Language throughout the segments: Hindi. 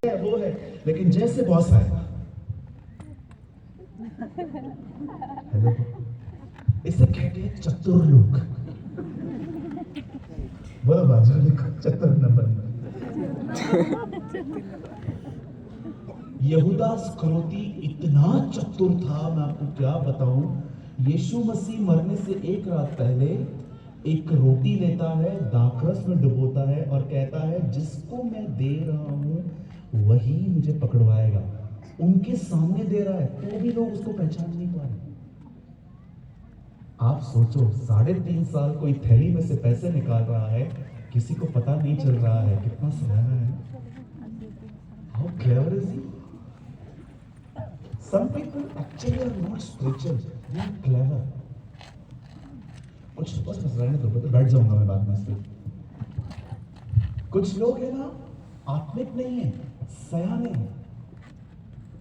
है वो है, लेकिन जैसे बॉस आएगा, हेलो, इसे कहते हैं चतुर लोग। बोलो बाजू लिखो चतुर नंबर में। यहूदा इस्करियोती इतना चतुर था, मैं आपको क्या बताऊं। यीशु मसीह मरने से एक रात पहले एक रोटी लेता है, दाखरस में डुबोता है और कहता है जिसको मैं दे रहा हूं वही मुझे पकड़वाएगा। उनके सामने दे रहा है तो भी लोग उसको पहचान नहीं पा रहे। आप सोचो 3.5 साल कोई थैली में से पैसे निकाल रहा है, किसी को पता नहीं चल रहा है, कितना सराहना है। How clever is he. Some people actually are not spiritual, they are clever. कुछ बस रहने दो, तो बैठ जाऊंगा मैं बाद में इस पे। कुछ लोग है ना आत्मिक नहीं है, सयाने हैं।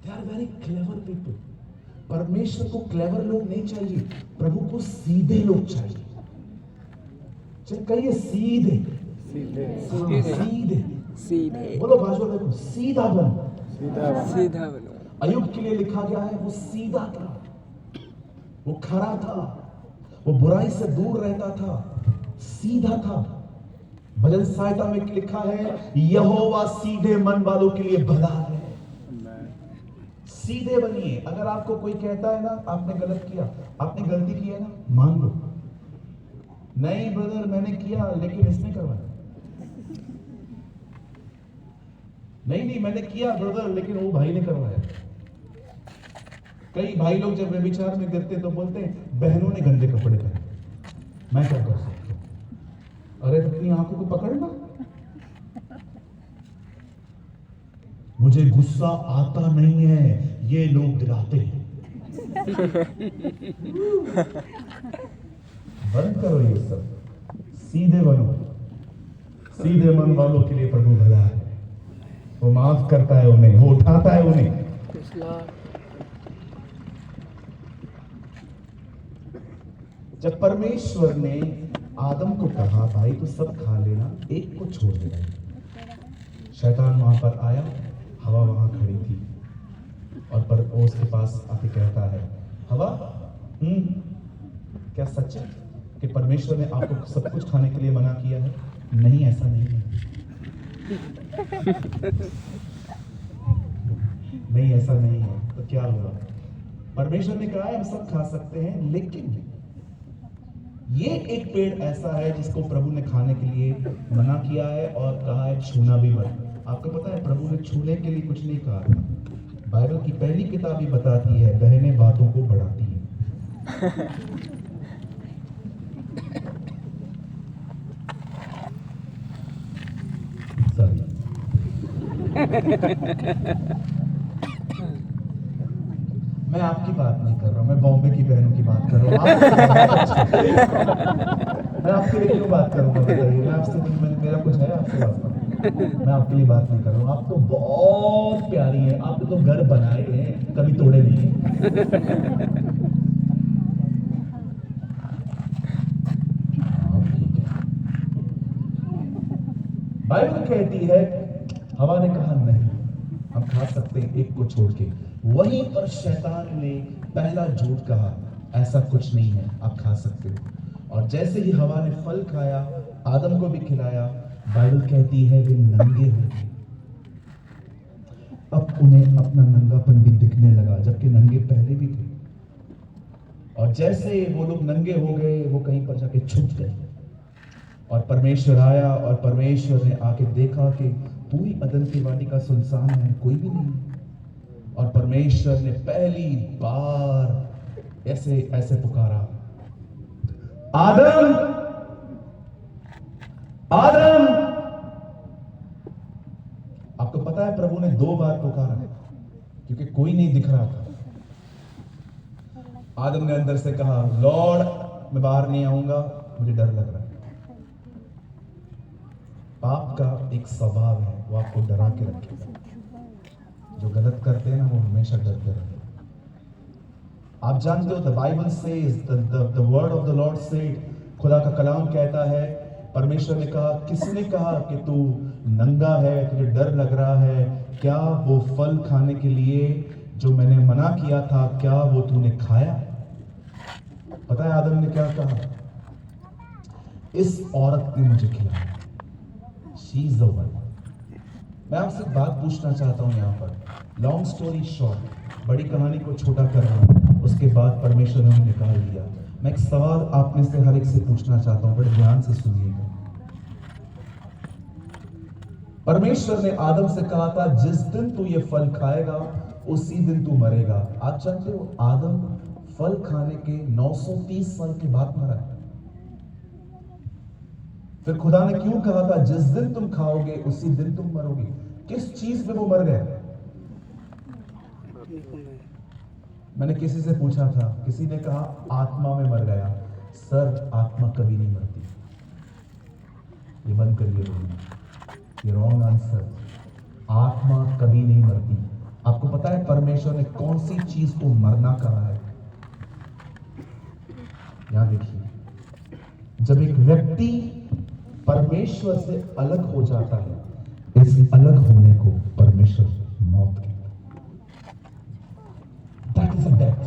They are very clever people. परमेश्वर को क्लेवर लोग नहीं चाहिए, प्रभु को सीधे लोग चाहिए। चल कहिए सीधे, सीधे, सीधे। बोलो बाजू देखो, सीधा बनो, सीधा बनो। अय्यूब के लिए लिखा गया है वो सीधा था, वो खरा था, वो बुराई से दूर रहता था, सीधा था। भजन संहिता में लिखा है यहोवा सीधे मन वालों के लिए भला है। सीधे बनिए। अगर आपको कोई कहता है ना आपने गलत किया, आपने गलती की है ना, मान लो, नहीं ब्रदर मैंने किया लेकिन इसने करवाया, नहीं मैंने किया ब्रदर लेकिन वो भाई ने करवाया। कई भाई लोग जब व्यभिचार में गिरते तो बोलते हैं बहनों ने गंदे कपड़े पहने, मैं क्या कर सकता हूं। अरे अपनी आंखों को पकड़ना। मुझे गुस्सा आता नहीं है, ये लोग गिराते हैं। बंद करो ये सब, सीधे बनो। सीधे मन वालों के लिए प्रभु भला है, वो माफ करता है उन्हें, वो उठाता है उन्हें। जब परमेश्वर ने आदम को कहा भाई तो सब खा लेना, एक को छोड़ देना, शैतान वहां पर आया, हवा वहां खड़ी थी और पर उसके पास आके कहता है हवा क्या सच है कि परमेश्वर ने आपको सब कुछ खाने के लिए मना किया है? नहीं, ऐसा नहीं है। नहीं ऐसा नहीं है। तो क्या हुआ? परमेश्वर ने कहा है हम सब खा सकते हैं, लेकिन ये एक पेड़ ऐसा है जिसको प्रभु ने खाने के लिए मना किया है और कहा है छूना भी मत। आपको पता है प्रभु ने छूने के लिए कुछ नहीं कहा था। बाइबल की पहली किताब ही बताती है बहनें बातों को बढ़ाती है। मैं आपकी बात नहीं कर रहा हूं, मैं बॉम्बे की बहनों की बात कर रहा हूं। मैं आपके लिए क्यों बात करूंगा बताइए? मैं आपसे मेरा कुछ है आपसे बात? मैं आपके लिए बात नहीं कर रहा हूँ। आप तो बहुत प्यारी हैं, आपने तो घर बनाए हैं, कभी तोड़े नहीं हैं। बाइबल कहती है हवा ने कहा नहीं, हम खा सकते हैं एक को छोड़ के। वहीं पर शैतान ने पहला झूठ कहा, ऐसा कुछ नहीं है, आप खा सकते हो। और जैसे ही हवा ने फल खाया, आदम को भी खिलाया, बाइबल कहती है वे नंगे हो गए। अब उन्हें अपना नंगापन भी दिखने लगा, जबकि नंगे पहले भी थे। और जैसे वो लोग नंगे हो गए, वो कहीं पर जाके छुप गए। और परमेश्वर आया और परमेश्वर ने आके देखा कि पूरी अदन की वादी का सुनसान है, कोई भी नहीं। और परमेश्वर ने पहली बार ऐसे पुकारा, आदम, आदम। आपको पता है प्रभु ने 2 बार पुकारा क्योंकि कोई नहीं दिख रहा था। आदम ने अंदर से कहा, लॉर्ड मैं बाहर नहीं आऊंगा, मुझे डर लग रहा है। पाप का एक स्वभाव है, वो आपको डरा के रखेगा। जो गलत करते हैं ना वो हमेशा डरते रहते हैं। आप जानते हो the Bible says, the word of the Lord said, खुदा का कलाम कहता है, परमेश्वर ने कहा, किसने कहा कि तू नंगा है, तुझे डर लग रहा है, क्या वो फल खाने के लिए जो मैंने मना किया था, क्या वो तूने खाया? पता है आदम ने क्या कहा? इस औरत ने मुझे खिलाया। She is the one. मैं आपसे एक बात पूछना चाहता हूं यहां पर, लॉन्ग स्टोरी शॉर्ट, बड़ी कहानी को छोटा कर रहा हूं, उसके बाद परमेश्वर ने हमें निकाल दिया। मैं एक सवाल आप में से हर एक से पूछना चाहता हूं, बड़े ध्यान से सुनिएगा। परमेश्वर ने आदम से कहा था जिस दिन तू ये फल खाएगा उसी दिन तू मरेगा। आप जानते हो आदम फल खाने के 930 साल के बाद मरा। फिर खुदा ने क्यों कहा था जिस दिन तुम खाओगे उसी दिन तुम मरोगे? किस चीज में वो मर गया? मैंने किसी से पूछा था, किसी ने कहा आत्मा में मर गया। सर आत्मा कभी नहीं मरती, ये बंद करिए बोलना, ये रॉन्ग आंसर। आत्मा कभी नहीं मरती। आपको पता है परमेश्वर ने कौन सी चीज को मरना कहा है? यहां देखिए, जब एक व्यक्ति परमेश्वर से अलग हो जाता है, इस अलग होने को परमेश्वर मौत कहता है। That is a death.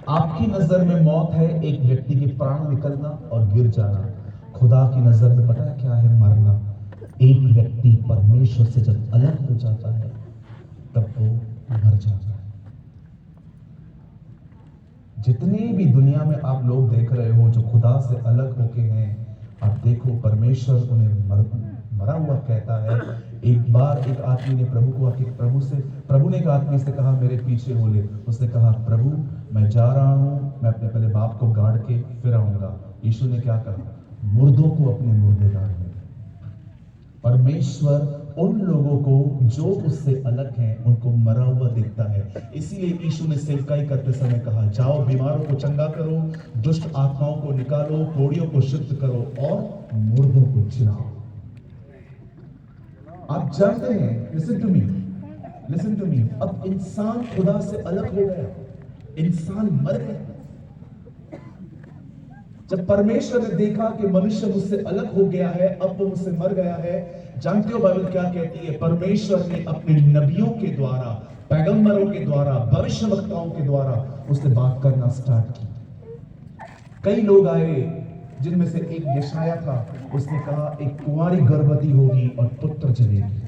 आपकी नजर में मौत है एक व्यक्ति के प्राण निकलना और गिर जाना। खुदा की नजर में पता है क्या है? मरना। एक व्यक्ति परमेश्वर से जब अलग हो जाता है तब वो मर जाता है। जितने भी दुनिया में आप लोग देख रहे हो जो खुदा से अलग होके हैं, आप देखो परमेश्वर उन्हें मरा हुआ कहता है। एक बार एक आदमी ने प्रभु ने एक आदमी से कहा मेरे पीछे बोले। उसने कहा प्रभु मैं जा रहा हूं, मैं अपने पहले बाप को गाड़ के फिर आऊंगा। यीशु ने क्या कहा? मुर्दों को अपने मुर्दे गाड़ने। परमेश्वर उन लोगों को जो उससे अलग हैं उनको मरा हुआ दिखता है। इसीलिए यीशु ने सेवकाई करते समय कहा जाओ बीमारों को चंगा करो, दुष्ट आत्माओं को निकालो, कोड़ियों को शुद्ध करो और मुर्दों को जिलाओ। आप जानते हैं, लिसन टू मी, अब इंसान खुदा से अलग हो गया, इंसान मर गया। जब परमेश्वर ने देखा कि मनुष्य मुझसे अलग हो गया है, अब वो मुझसे मर गया है, जानते हो बाइबल क्या कहती है? परमेश्वर ने अपने नबियों के द्वारा, पैगंबरों के द्वारा, भविष्यवक्ताओं के द्वारा उससे बात करना स्टार्ट की। कई लोग आए जिनमें से एक यशाया था। उसने कहा एक कुंवारी गर्भवती होगी और पुत्र जनेगी।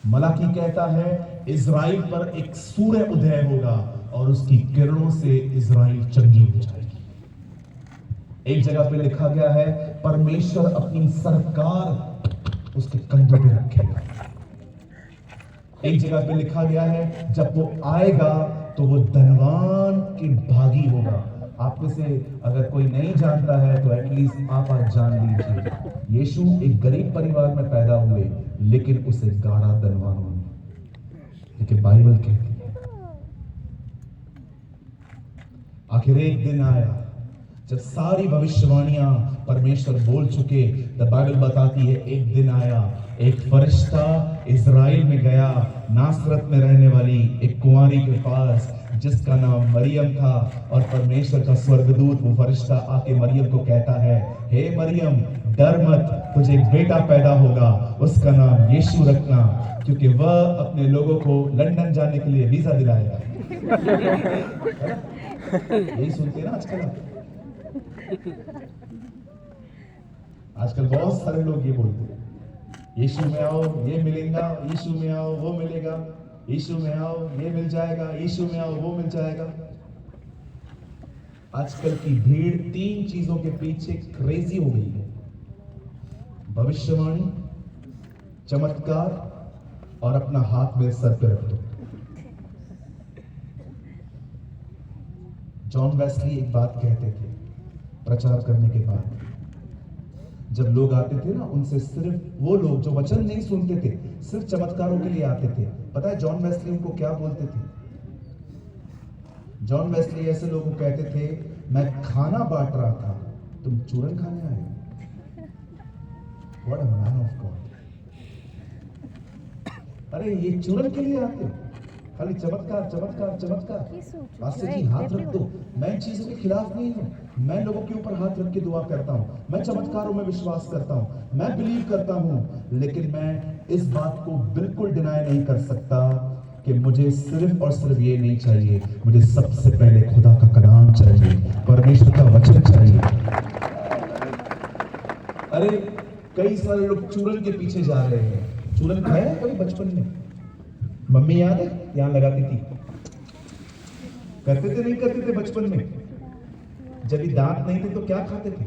मलाकी कहता है इजराइल पर एक सूर्य उदय होगा और उसकी किरणों से इजराइल चंगी हो जाएगी। एक जगह पे लिखा गया है परमेश्वर अपनी सरकार उसके कंधों पे रखेगा। एक जगह पे लिखा गया है जब वो आएगा तो वो धनवान के भागी होगा। आप में से अगर कोई नहीं जानता है तो एटलीस्ट आप आज जान लीजिए, यीशु एक गरीब परिवार में पैदा हुए लेकिन उसे गाड़ा धनवान होने, क्योंकि बाइबल कहती है आखिर एक दिन आया जब सारी भविष्यवाणियां परमेश्वर बोल चुके। द बाइबल बताती है एक दिन आया, एक फरिश्ता इजराइल में गया, नासरत में रहने वाली एक कुंवारी के पास जिसका नाम मरियम था, और परमेश्वर का स्वर्गदूत वो फरिश्ता आके मरियम को कहता है हे मरियम डर मत, तुझे एक बेटा पैदा होगा, उसका नाम यीशु रखना, क्योंकि वह अपने लोगों को लंदन जाने के लिए वीजा दिलाएगा। यही सुनते हैं ना आजकल बहुत सारे लोग ये बोलते हैं यीशु में आओ ये मिलेगा, यीशु में आओ वो मिलेगा, यीशु में आओ ये मिल जाएगा, यीशु में आओ वो मिल जाएगा। आजकल की भीड़ तीन चीजों के पीछे क्रेजी हो गई है: भविष्यवाणी, चमत्कार और अपना हाथ मेरे सर पे रख दो। जॉन वेस्ली एक बात कहते थे प्रचार करने के बाद, जब लोग आते थे ना उनसे, सिर्फ वो लोग जो वचन नहीं सुनते थे, सिर्फ चमत्कारों के लिए आते थे। पता है जॉन वेस्ली उनको क्या बोलते थे? जॉन वेस्ली ऐसे लोगों को कहते थे मैं खाना बांट रहा था, तुम चूरन खाने आए। What a man of God. अरे ये चूरन के लिए आते हो? खाली चमत्कार चमत्कार चमत्कार। पास्टर जी हाथ रख दो, मैं इन चीजों के खिलाफ नहीं हूँ, मैं लोगों के ऊपर हाथ रख के दुआ करता हूँ, मैं चमत्कारों में विश्वास करता हूँ, मैं बिलीव करता हूँ, लेकिन मैं इस बात को बिल्कुल डिनाई नहीं कर सकता कि मुझे सिर्फ और सिर्फ ये नहीं चाहिए, मुझे सबसे पहले खुदा का कलाम चाहिए, परमेश्वर का वचन चाहिए। अरे कई सारे लोग चूरन के पीछे जा रहे हैं। चूरन खाया है कभी बचपन में? मम्मी याद है यहां लगाती थी, करते थे नहीं करते थे बचपन में? जब भी दांत नहीं थे तो क्या खाते थे?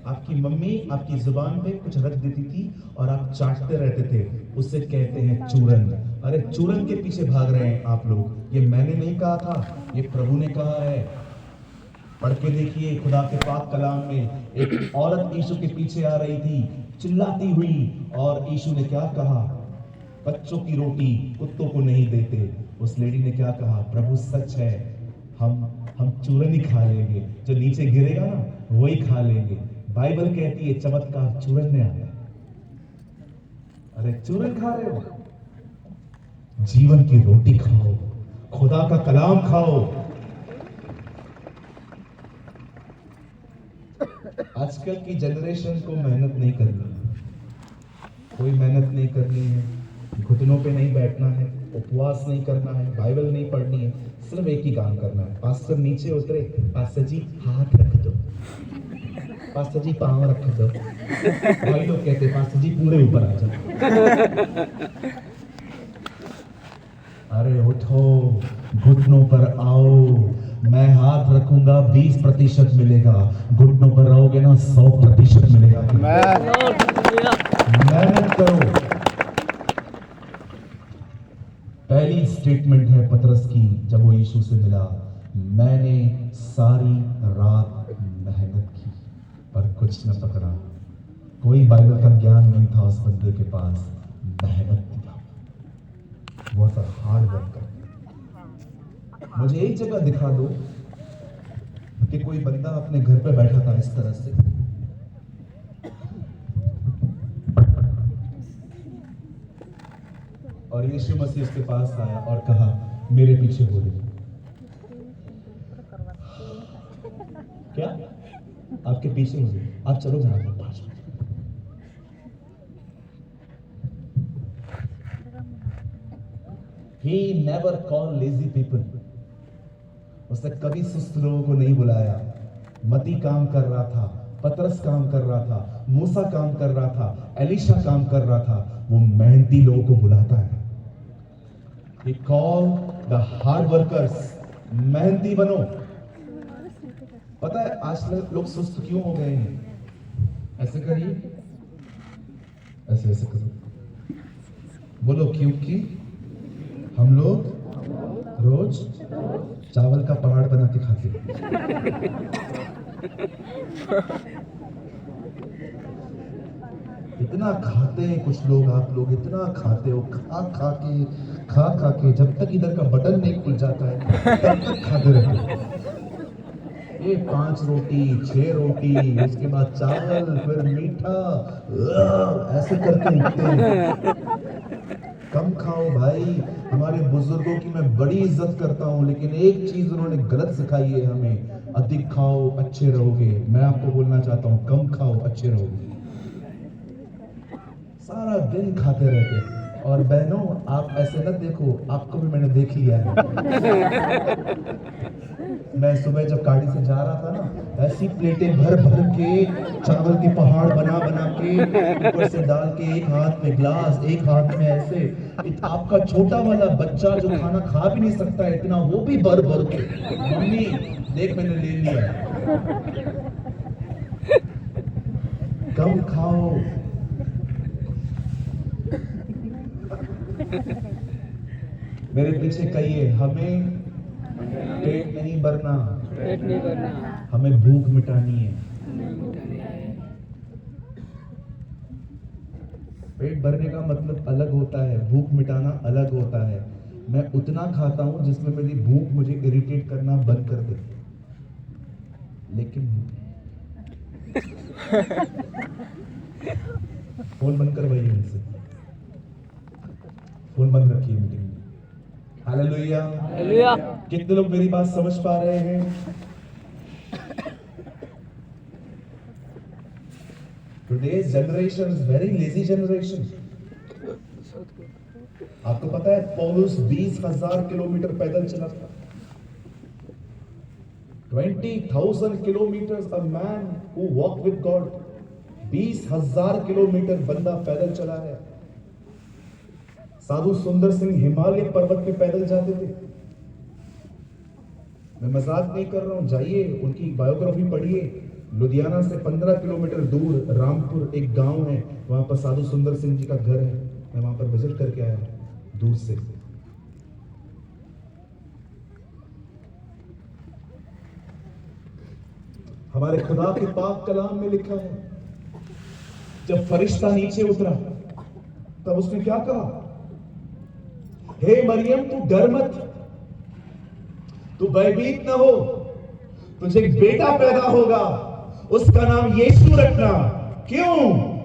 आपकी मम्मी आपकी जुबान पे कुछ रख देती थी और आप चाटते रहते थे, उसे कहते हैं चूरन। अरे चूरन के पीछे भाग रहे हैं आप लोग। ये मैंने नहीं कहा था, ये प्रभु ने कहा है। पढ़ के देखिए खुदा के पाक कलाम में, एक औरत यीशु के पीछे आ रही थी चिल्लाती हुई, और यीशु ने क्या कहा? बच्चों की रोटी कुत्तों को नहीं देते। उस लेडी ने क्या कहा? प्रभु सच है, हम चूरन ही खा लेंगे, जो नीचे गिरेगा ना वही खा लेंगे। बाइबल कहती है चमत्कार चूरन में आता है। अरे चूरन खा रहे हो? जीवन की रोटी खाओ, खुदा का कलाम खाओ। आजकल की जनरेशन को मेहनत नहीं करनी है, कोई मेहनत नहीं करनी है, घुटनों पे नहीं बैठना है, उपवास नहीं करना है, बाइबल नहीं पढ़नी है, सिर्फ एक ही काम करना है। पास्टर नीचे उतरे, पास्टर जी हाथ रख दो, पास्टर जी पांव रख दो। भाई लोग कहते पास्टर जी पूरे ऊपर आ जाओ। अरे उठो, घुटनों पर आओ, मैं हाथ रखूंगा 20% मिलेगा, घुटनों पर रहोगे ना 100% मिलेगा। मेहनत करो। पहली स्टेटमेंट है पतरस की जब वो यीशु से मिला, मैंने सारी रात मेहनत की पर कुछ न पकड़ा। कोई बाइबल का ज्ञान नहीं था उस बंदे के पास, मेहनत थी। वो था हार्ड वर्कर। मुझे एक जगह दिखा दो कि कोई बंदा अपने घर पे बैठा था इस तरह से, और यीशु मसीह उसके पास आया और कहा मेरे पीछे बोले। क्या आपके पीछे बोले? आप चलो जहां पर 5 minute. He never called lazy people. उसने कभी सुस्त लोगों को नहीं बुलाया। मती काम कर रहा था, पतरस काम कर रहा था, मूसा काम कर रहा था, एलीशा काम कर रहा था। वो मेहनती लोगों को बुलाता है। He called the hard workers. मेहनती बनो। पता है आज लोग सुस्त क्यों हो गए हैं? ऐसे करिए, ऐसे ऐसे करो, बोलो क्योंकि हम लोग रोज चावल का पहाड़ बना के खाते हैं। इतना खाते हैं कुछ लोग, आप लोग इतना खाते हो, खा खा के जब तक इधर का बटन नहीं खुल जाता है तब तक खाते रहते हो। ये 5 रोटी 6 रोटी, उसके बाद चावल, फिर मीठा, ऐसे करके उठते हैं। कम खाओ भाई। हमारे बुजुर्गों की मैं बड़ी इज्जत करता हूँ, लेकिन एक चीज उन्होंने गलत सिखाई है हमें, अधिक खाओ अच्छे रहोगे। मैं आपको बोलना चाहता हूँ कम खाओ अच्छे रहोगे। सारा दिन खाते रहते। और बहनों आप ऐसे न देखो, आपको भी मैंने देख लिया है। मैं सुबह जब गाड़ी से जा रहा था ना, ऐसी प्लेटें भर भर के चावल के पहाड़ बना बना के ऊपर से डाल के, एक हाथ में ग्लास एक हाथ में ऐसे। आपका छोटा वाला बच्चा जो खाना खा भी नहीं सकता इतना, वो भी भर भर के, मम्मी देख मैंने ले लिया। कम खाओ। मेरे पीछे कहिए, हमें पेट नहीं भरना, हमें भूख मिटानी है। पेट भरने का मतलब अलग होता है, भूख मिटाना अलग होता है। मैं उतना खाता हूं जिसमें मेरी भूख मुझे इरिटेट करना बंद कर दे। लेकिन फोन बंद करवाइए उनसे, फोन बंद रखिए मीटिंग में। हालेलुया। हालेलुया। कितने लोग मेरी बात समझ पा रहे हैं? Today's generation is very lazy generation. आपको पता है पौलुस 20,000 किलोमीटर पैदल चला था। 20,000 kilometers a man who walked with God. 20,000 kilometre बंदा पैदल चला है। साधु सुंदर सिंह हिमालय पर्वत पे पैदल जाते थे। मैं मजाक नहीं कर रहा हूं, जाइए उनकी बायोग्राफी पढ़िए। लुधियाना से 15 किलोमीटर दूर रामपुर एक गांव है, वहां पर साधु सुंदर सिंह जी का घर है। मैं वहां पर विजिट करके आया दूर से। हमारे खुदा के पाक कलाम में लिखा है, जब फरिश्ता नीचे उतरा तब उसने क्या कहा? हे मरियम तू डर मत, तू भयभीत न हो, तुझे एक बेटा पैदा होगा, उसका नाम यीशु रखना। क्यों?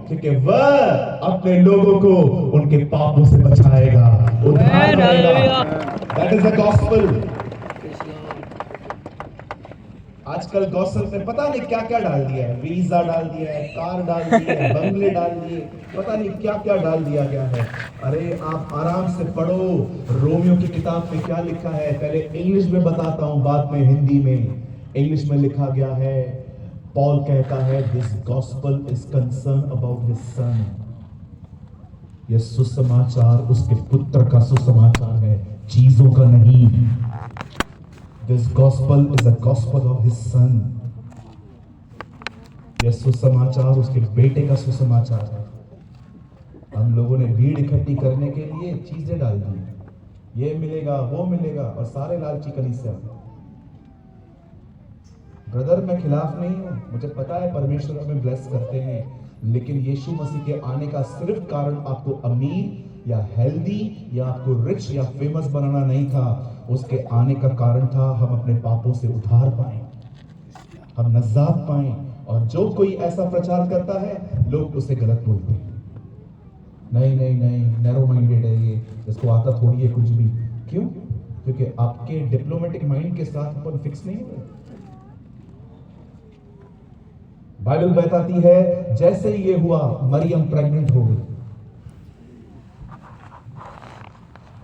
क्योंकि वह अपने लोगों को उनके पापों से बचाएगा, उद्धार करेगा। That is the gospel. आजकल गॉस्पेल में पता नहीं क्या क्या डाल दिया है, वीजा डाल दिया है, कार डाल दिया है, बंगले डाल दिए, पता नहीं क्या क्या डाल दिया गया है। अरे आप आराम से पढ़ो, रोमियो की किताब में क्या लिखा है। पहले इंग्लिश में बताता हूं, बाद में हिंदी में। इंग्लिश में लिखा गया है, पॉल कहता है, this gospel is concern about his son. यह सुसमाचार उसके पुत्र का सुसमाचार है, चीजों का नहीं। This gospel is a gospel of his son. यह सुसमाचार उसके बेटे का सुसमाचार है। हम लोगों ने भीड़ इकट्ठी करने के लिए चीजें डाल दी, ये मिलेगा वो मिलेगा, और सारे लालची कलीसिया। ब्रदर मैं खिलाफ नहीं हूं, मुझे पता है परमेश्वर हमें ब्लेस करते हैं, लेकिन यीशु मसीह के आने का सिर्फ कारण आपको अमीर या हेल्दी या आपको रिच या फेमस बनाना नहीं था। उसके आने का कारण था हम अपने पापों से उद्धार पाएं, हम नजात पाएं। और जो कोई ऐसा प्रचार करता है लोग उसे गलत बोलते हैं, नहीं नहीं नहीं नैरो माइंडेड है ये, इसको आता थोड़ी है कुछ भी। क्यों? क्योंकि आपके डिप्लोमेटिक माइंड के साथ अपन फिक्स नहीं हुए। बाइबल बताती है जैसे ही ये हुआ मरियम प्रेग्नेंट हो गई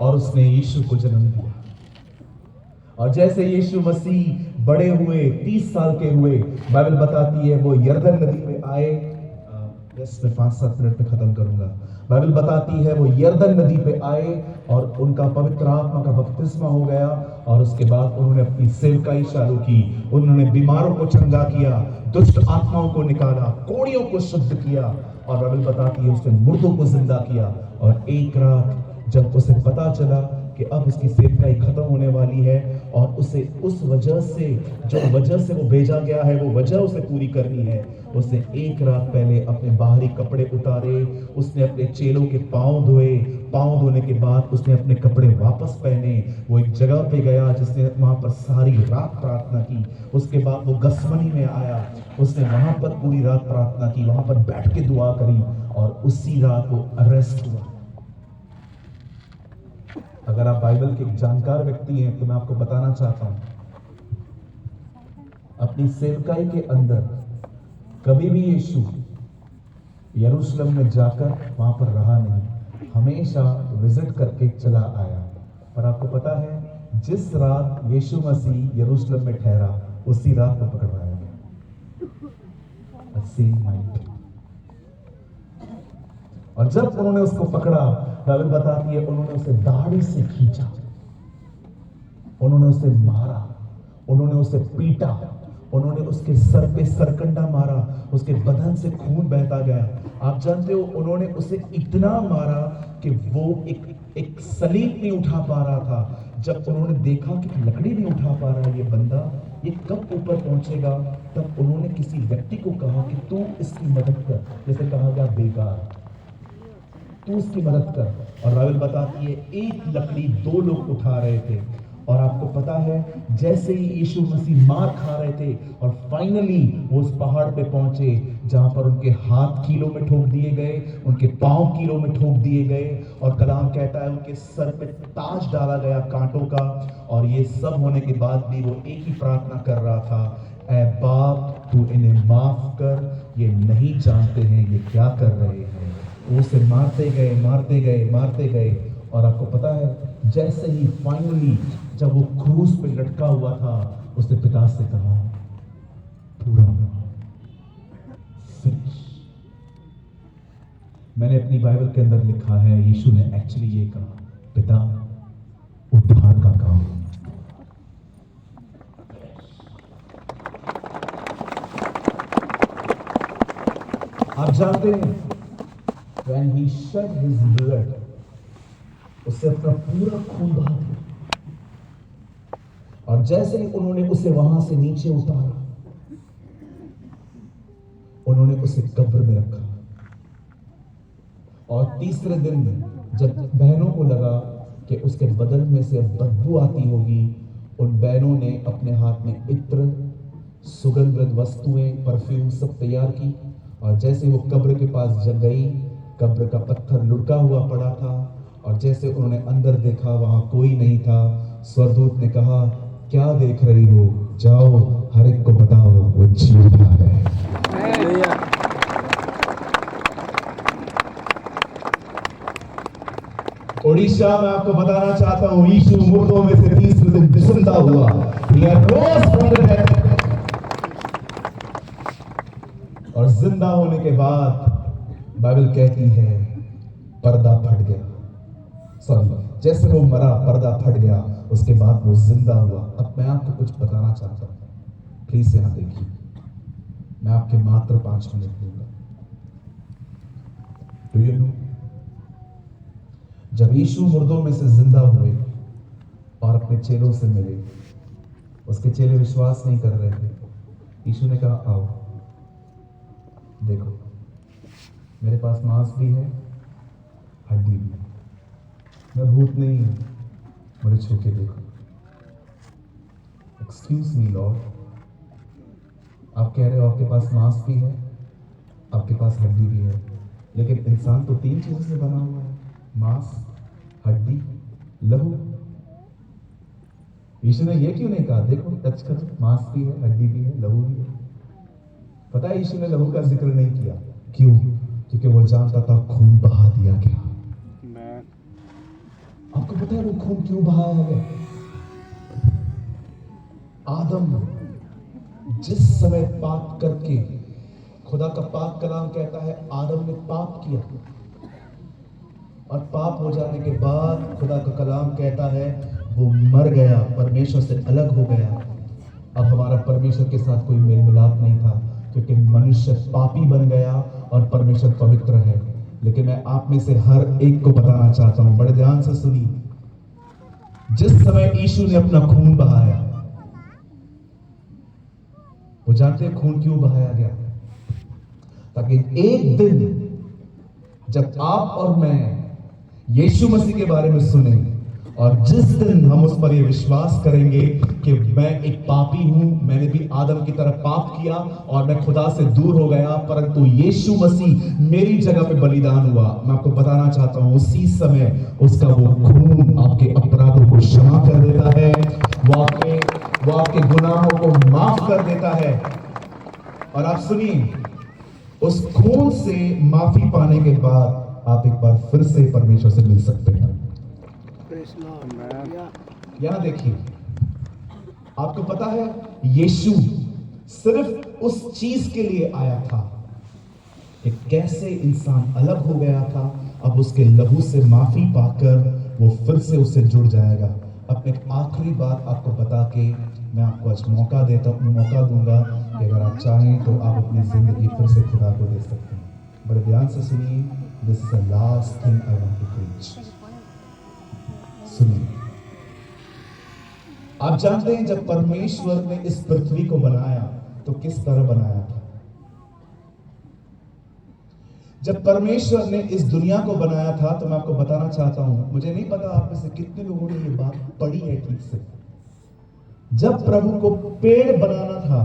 और उसने यीशु को जन्म दिया। और जैसे यीशु मसीह बड़े हुए, 30 साल के हुए, बाइबल बताती है वो यरदन नदी में आए। मैं 5-7 मिनट में खत्म करूंगा। बाइबल बताती है वो यरदन नदी पे आए और उनका पवित्र आत्मा का बपतिस्मा हो गया। और उसके बाद उन्होंने अपनी सेवकाई चालू की। उन्होंने बीमारों को चंगा किया, दुष्ट आत्माओं को निकाला, कोड़ियों को शुद्ध किया। और बाइबल बताती है उसने मुर्दों को जिंदा किया। और एक रात जब उसे पता चला कि अब उसकी सेवकाई खत्म होने वाली है और उसे उस वजह से, जो वजह से वो भेजा गया है, वो वजह उसे पूरी करनी है, उसने एक रात पहले अपने बाहरी कपड़े उतारे, उसने अपने चेलों के पांव धोए। पांव धोने के बाद उसने अपने कपड़े वापस पहने। वो एक जगह पे गया जिसने वहां पर सारी रात प्रार्थना की। उसके बाद वो गसमनी में आया, उसने वहां पर पूरी रात प्रार्थना की, वहां पर बैठ के दुआ करी और उसी रात वो अरेस्ट हुआ। अगर आप बाइबल के जानकार व्यक्ति हैं तो मैं आपको बताना चाहता हूं, अपनी सेवकाई के अंदर कभी भी यीशु यरूशलेम में जाकर वहां पर रहा नहीं, हमेशा विजिट करके चला आया। और आपको पता है जिस रात यीशु मसीह यरूशलेम में ठहरा उसी रात को पकड़वाया गया, सेम नाइट। और जब उन्होंने उसको पकड़ा, बाइबल बताती है उन्होंने उसे दाढ़ी से खींचा, उन्होंने उसे मारा, उन्होंने उसे पीटा, उन्होंने उसके सर पे सरकंडा मारा, उसके बदन से खून बहता गया। आप जानते हो उन्होंने उसे इतना मारा कि वो एक सलीब नहीं उठा पा रहा था। जब उन्होंने देखा कि लकड़ी नहीं उठा पा रहा ये बंदा, ये कब ऊपर पहुंचेगा, तब उन्होंने किसी व्यक्ति को कहा कि तू इसकी मदद कर। जैसे कहा गया बेकार, तू उसकी मदद कर। और बाइबल बताती है एक लकड़ी 2 लोग उठा रहे थे। और आपको पता है, जैसे ही यीशु मसीह मार खा रहे थे और फाइनली वो उस पहाड़ पे पहुंचे जहां पर उनके हाथ कीलों में ठोक दिए गए, उनके पांव कीलों में ठोक दिए गए, और कलाम कहता है उनके सर पे ताज डाला गया कांटों का। और ये सब होने के बाद भी वो एक ही प्रार्थना कर रहा था, ऐ बाप तू इन्हें माफ कर, ये नहीं जानते हैं ये क्या कर रहे हैं। वो उसे मारते गए, मारते गए, मारते गए। और आपको पता है, जैसे ही फाइनली जब वो क्रूस पे लटका हुआ था, उसने पिता से कहा, पूरा फिनिश। मैंने अपनी बाइबल के अंदर लिखा है, यीशु ने एक्चुअली ये कहा, पिता उद्धार का काम। आप जानते हैं, when he shed his blood, उससे अपना पूरा खून बहा दिया। और जैसे ही उन्होंने उसे वहां से नीचे उतारा, उन्होंने उसे कब्र में रखा। और तीसरे दिन जब बहनों को लगा कि उसके बदन में से बदबू आती होगी, उन बहनों ने अपने हाथ में इत्र, सुगंधित वस्तुएं, परफ्यूम सब तैयार की। और जैसे वो कब्र के पास जब गई, कब्र का पत्थर लुढ़का हुआ पड़ा था, और जैसे उन्होंने अंदर देखा वहां कोई नहीं था। स्वर्गदूत ने कहा, क्या देख रही हो, जाओ हर एक को बताओ वो जी उठा है। उड़ीसा में आपको बताना चाहता हूं, यीशु मुर्दों में से तीसरे दिन जिंदा हुआ। और जिंदा होने के बाद बाइबल कहती है पर्दा फट गया। सॉरी, जैसे वो मरा पर्दा फट गया, उसके बाद वो जिंदा हुआ। अब मैं आपको कुछ बताना चाहता हूं, प्लीज यहां देखिए। मैं आपके मात्र 5 मिनट दूंगा। डू यू नो, जब यीशु मुर्दों में से जिंदा हुए और अपने चेलों से मिले, उसके चेले विश्वास नहीं कर रहे थे। यीशु ने कहा, आओ देखो, मेरे पास मांस भी है, हड्डी भी है, मैं भूत नहीं हूं, मुझे छू के देखो। एक्सक्यूज मी लॉर्ड, आप कह रहे हो आपके पास मांस भी है, आपके पास हड्डी भी है, लेकिन इंसान तो 3 चीजों से बना हुआ है, मांस, हड्डी, लहू। यीशु ने ये क्यों नहीं कहा, देखो टच करो, मांस भी है, हड्डी भी है, लहू भी है। पता है यीशु ने लहू का जिक्र नहीं किया, क्यों? क्योंकि वो जानता था खून बहा दिया गया। आपको पता है वो खून क्यों बहाया गया? आदम जिस समय पाप करके, खुदा का पाक कलाम कहता है आदम ने पाप किया, और पाप हो जाने के बाद खुदा का कलाम कहता है वो मर गया, परमेश्वर से अलग हो गया। अब हमारा परमेश्वर के साथ कोई मेल मिलाप नहीं था, क्योंकि मनुष्य पापी बन गया और परमेश्वर पवित्र है। लेकिन मैं आप में से हर एक को बताना चाहता हूं, बड़े ध्यान से सुनिए, जिस समय यीशु ने अपना खून बहाया, वो जानते हैं खून क्यों बहाया गया? ताकि एक दिन जब आप और मैं यीशु मसीह के बारे में सुने, और जिस दिन हम उस पर ये विश्वास करेंगे कि मैं एक पापी हूं, मैंने भी आदम की तरह पाप किया और मैं खुदा से दूर हो गया, परंतु यीशु मसीह मेरी जगह पे बलिदान हुआ, मैं आपको बताना चाहता हूं उसी समय उसका वो खून आपके अपराधों को क्षमा कर देता है, वो आपके गुनाहों को माफ कर देता है। और आप सुनिए, उस खून से माफी पाने के बाद आप एक बार फिर से परमेश्वर से मिल सकते हैं। यहां देखिए, आपको पता है यीशु सिर्फ उस चीज के लिए आया था कि कैसे इंसान अलग हो गया था, अब उसके लहू से माफी पाकर वो फिर से उससे जुड़ जाएगा। अपने आखिरी बात आपको बता के मैं आपको आज मौका दूंगा कि अगर आप चाहें तो आप अपनी जिंदगी फिर से खुदा को दे सकते हैं। बड़े ध्यान से सुनिए, this is the last thing I want to preach. सुनिए, आप जानते हैं जब परमेश्वर ने इस पृथ्वी को बनाया तो किस तरह बनाया था? जब परमेश्वर ने इस दुनिया को बनाया था, तो मैं आपको बताना चाहता हूं, मुझे नहीं पता आप में से कितने लोगों ने ये बात पढ़ी है ठीक से। जब प्रभु को पेड़ बनाना था,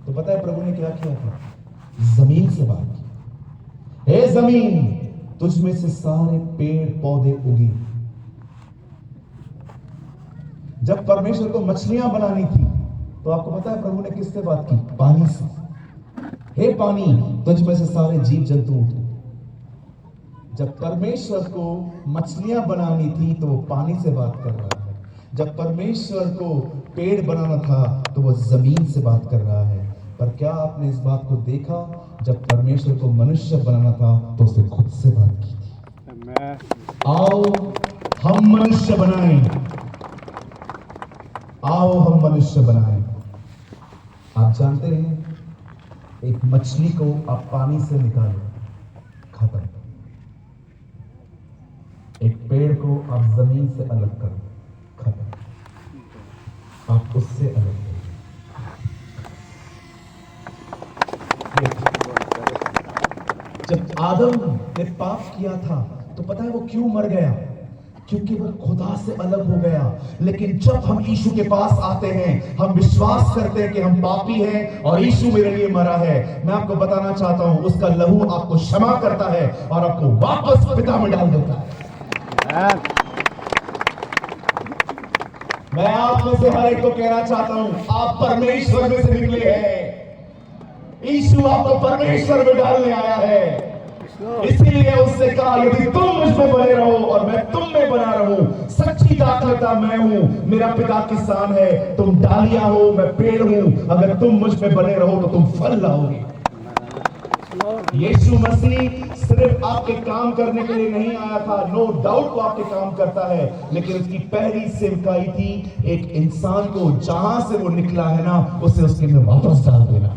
तो पता है प्रभु ने क्या किया था? जमीन से बात की, हे जमीन, तुझ में से सारे पेड़ पौधे उगे। जब परमेश्वर को मछलियां बनानी थी, तो आपको पता है प्रभु ने किससे बात की? पानी से। हे पानी, तुझ में से सारे जीव जंतु उठे। जब परमेश्वर को मछलियां बनानी थी, तो वो पानी से बात कर रहा है। जब परमेश्वर को पेड़ बनाना था, तो वो जमीन से बात कर रहा है। पर क्या आपने इस बात को देखा? जब परमेश्वर को मनुष्य बनाना था, तो उसने खुद से बात की थी। आओ हम मनुष्य बनाएं, आओ हम मनुष्य बनाएं। आप जानते हैं, एक मछली को आप पानी से निकालो, खत्म। एक पेड़ को आप जमीन से अलग करो, खत्म। आप उससे अलग करो। जब आदम ने पाप किया था, तो पता है वो क्यों मर गया? क्योंकि वो खुदा से अलग हो गया। लेकिन जब हम यीशु के पास आते हैं, हम विश्वास करते हैं कि हम पापी हैं और यीशु मेरे लिए मरा है। मैं आपको बताना चाहता हूं, उसका लहू आपको क्षमा करता है और आपको वापस पिता में डाल देता है। मैं आप में से हर एक को कहना चाहता हूं, आप परमेश्वर में से निकले हैं। यीशु आपको परमेश्वर में डालने आया है। इसीलिए उससे कहा, यदि तुम मुझ में बने रहो और मैं तुम में बना रहूं, सच्ची दाखलता मैं हूं, मेरा पिता किसान है, तुम डालियां हो, मैं पेड़ हूं। अगर तुम मुझ में बने रहो तो तुम फल लाओगे। यीशु मसीह सिर्फ आपके काम करने के लिए नहीं आया था, नो डाउट वो आपके काम करता है, लेकिन उसकी पहली सेवकाई थी एक इंसान को जहां से वो निकला है ना, उसे उसके में वापस डाल देना।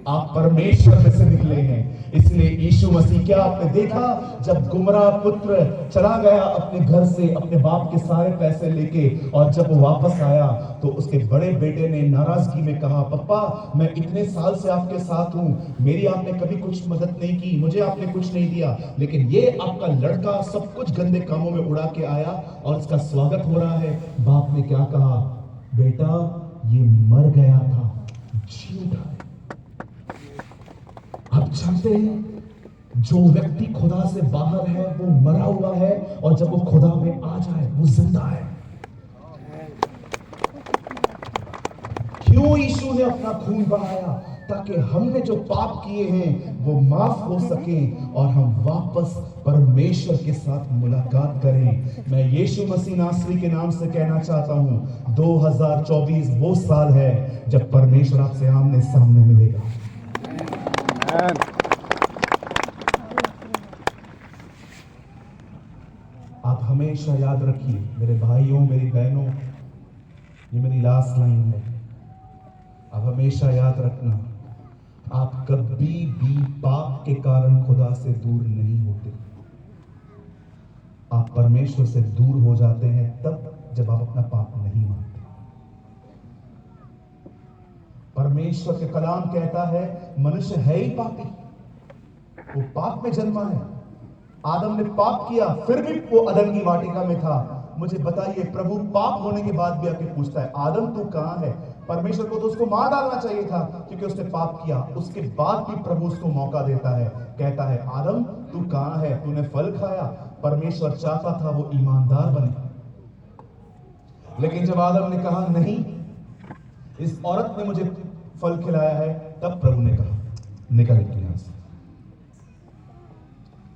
आप परमेश्वर में से निकले हैं। इसलिए यीशु मसीह, क्या आपने देखा, जब गुमराह पुत्र चला गया अपने घर से, अपने बाप के सारे पैसे लेके, और जब वो वापस आया तो उसके बड़े बेटे ने नाराजगी में कहा, पप्पा मैं इतने साल से आपके साथ हूं, मेरी आपने कभी कुछ मदद नहीं की, मुझे आपने कुछ नहीं दिया, लेकिन ये आपका लड़का सब कुछ गंदे कामों में उड़ा के आया और इसका स्वागत हो रहा है। बाप ने क्या कहा? बेटा ये मर गया था, जी उठा। आप जानते हैं, जो व्यक्ति खुदा से बाहर है वो मरा हुआ है, और जब वो खुदा में आ जाए वो जिंदा है। क्यों यीशु ने अपना खून बहाया? ताकि हमने जो पाप किए हैं वो माफ हो सके और हम वापस परमेश्वर के साथ मुलाकात करें। मैं यीशु मसीह नासरी के नाम से कहना चाहता हूं, 2024 वो साल है जब परमेश्वर आपसे आमने सामने मिलेगा। आप हमेशा याद रखिए मेरे भाइयों, मेरी बहनों, ये मेरी लास्ट लाइन है। आप हमेशा याद रखना, आप कभी भी पाप के कारण खुदा से दूर नहीं होते। आप परमेश्वर से दूर हो जाते हैं तब जब आप अपना पाप नहीं मानते। परमेश्वर के कलाम कहता है, मनुष्य है ही पापी, वो पाप में जन्मा है। आदम ने पाप किया, फिर भी वो अदन की वाटिका में था। मुझे बताइए, प्रभु पाप होने के बाद भी आके पूछता है, आदम तू कहां है? परमेश्वर को तो उसको मार डालना चाहिए था, क्योंकि उसने पाप किया। उसके बाद भी प्रभु उसको मौका देता है, कहता है, आदम तू कहां है? तूने फल खाया। परमेश्वर चाहता था वो ईमानदार बने, लेकिन जब आदम ने कहा नहीं, इस औरत ने मुझे फल खिलाया है, तब प्रभु ने कहा, निकल यहां से।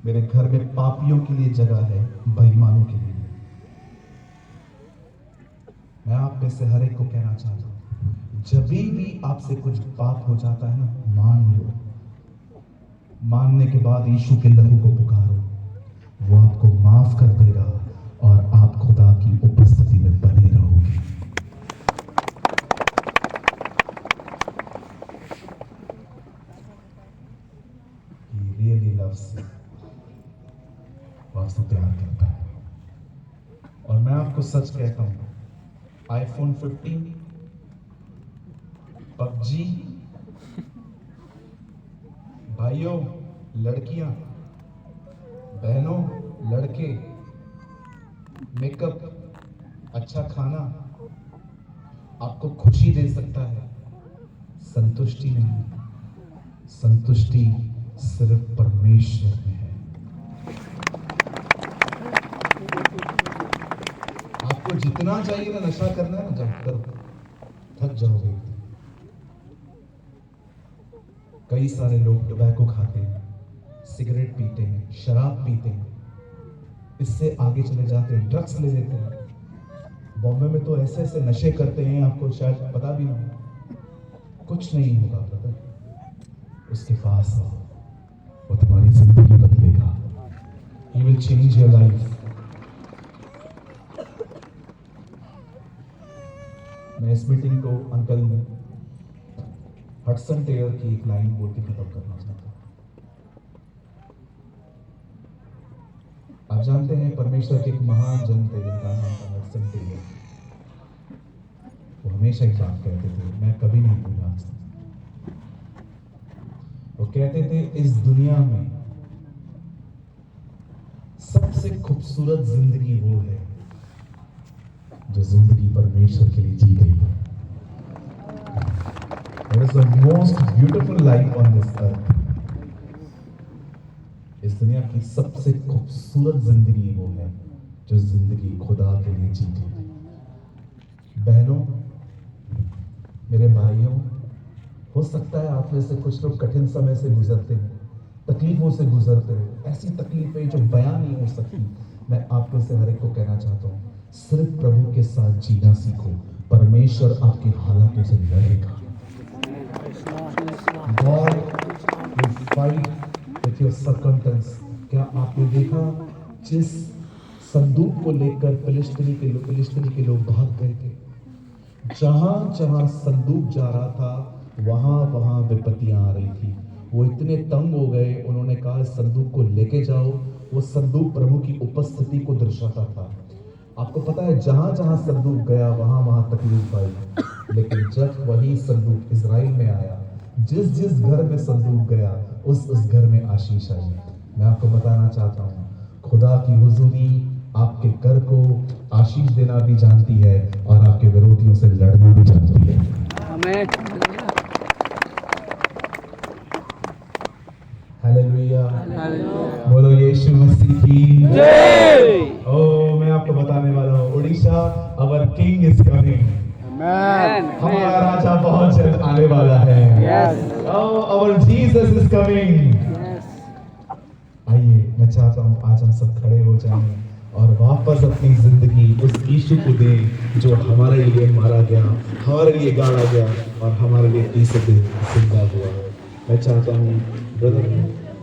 मेरे घर में पापियों के लिए जगह है, बेईमानों के लिए। मैं आप में से हर एक को कहना चाहता हूं, जब भी आपसे कुछ पाप हो जाता है ना, मान लो। मानने के बाद यीशु के लहू को पुकारो, वो आपको माफ कर देगा और आप खुदा की उपस्थिति में बने रहोगे। He really loves you, वो आपसे प्यार करता है। और मैं आपको सच कहता हूं, iPhone 15, PUBG, भाइयों लड़कियां, बहनों, लड़के, मेकअप, अच्छा खाना आपको खुशी दे सकता है, संतुष्टि नहीं। संतुष्टि सिर्फ परमेश्वर में है। आपको जितना चाहिए ना नशा करना है ना, जब करो, थक जाओगे। कई सारे लोग टोबैको खाते हैं, सिगरेट पीते हैं, शराब पीते हैं, इससे आगे चले जाते हैं, ड्रग्स ले लेते हैं। बॉम्बे में तो ऐसे ऐसे नशे करते हैं, आपको शायद पता भी ना हो। कुछ नहीं होगा ब्रदर, उसके पास आओ, वो तुम्हारी जिंदगी बदलेगा। He will change your life। मैं इस मीटिंग को अंकल हडसन टेलर की एक लाइन बोल के खत्म करना चाहता हूं। आप जानते हैं परमेश्वर के एक महान जन थे जिनका नाम था हडसन टेलर। वो हमेशा एक बात कहते थे, मैं कभी नहीं भूला। वो कहते थे, इस दुनिया में सबसे खूबसूरत जिंदगी वो है जो जिंदगी परमेश्वर के लिए जी गई है। What is the most beautiful life on this earth? इस दुनिया की सबसे खूबसूरत जिंदगी वो है जो जिंदगी खुदा के लिए जी गई। बहनों, मेरे भाइयों, हो सकता है आप में से कुछ लोग कठिन समय से गुजरते हैं, तकलीफों से गुजरते हो, ऐसी तकलीफें जो बयां नहीं हो सकती। मैं आप में से हर एक को कहना चाहता हूँ, सिर्फ प्रभु के साथ जीना सीखो, परमेश्वर आपकी हालातों से लड़ेगा। God will fight with your circumstance। क्या आपने देखा जिस संदूक को लेकर फिलिस्तीनी के लोग भाग गए थे? जहां जहां संदूक जा रहा था वहां वहां विपत्तियां आ रही थी। वो इतने तंग हो गए, उन्होंने कहा संदूक को लेके जाओ। वो संदूक प्रभु की उपस्थिति को दर्शाता था। आपको पता है, जहां जहां संदूक गया वहां वहां तकलीफ आई, लेकिन जब वही संदूक इजराइल में आया, जिस घर में संदूक गया उस घर में आशीष आई। मैं आपको बताना चाहता हूँ, खुदा की हुजूरी आपके घर को आशीष देना भी जानती है और आपके विरोधियों से लड़ना भी जानती है। आमीन। हालेलुया। बोलो यीशु मसीह की जय। ओ, मैं आपको बताने वाला हूँ, उड़ीसा, अवर किंग इज कमिंग। हमारा राजा बहुत जल्द आने वाला है। अवर जीसस इज कमिंग। आइए, मैं चाहता हूँ आज हम सब खड़े हो जाएं और वापस अपनी जिंदगी उस यीशु को दें जो हमारे लिए मारा गया, हमारे लिए गाड़ा गया और हमारे लिए तीसरे दिन जिंदा हुआ। मैं चाहता हूँ ब्रदर,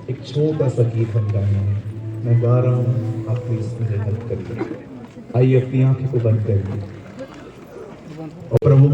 एक छोटा सा गीत हम गाएंगे। मैं गा रहा हूँ, आप प्लीज मुझे हेल्प करिए। आइए, अपनी आंखें को बंद करिए और प्रभु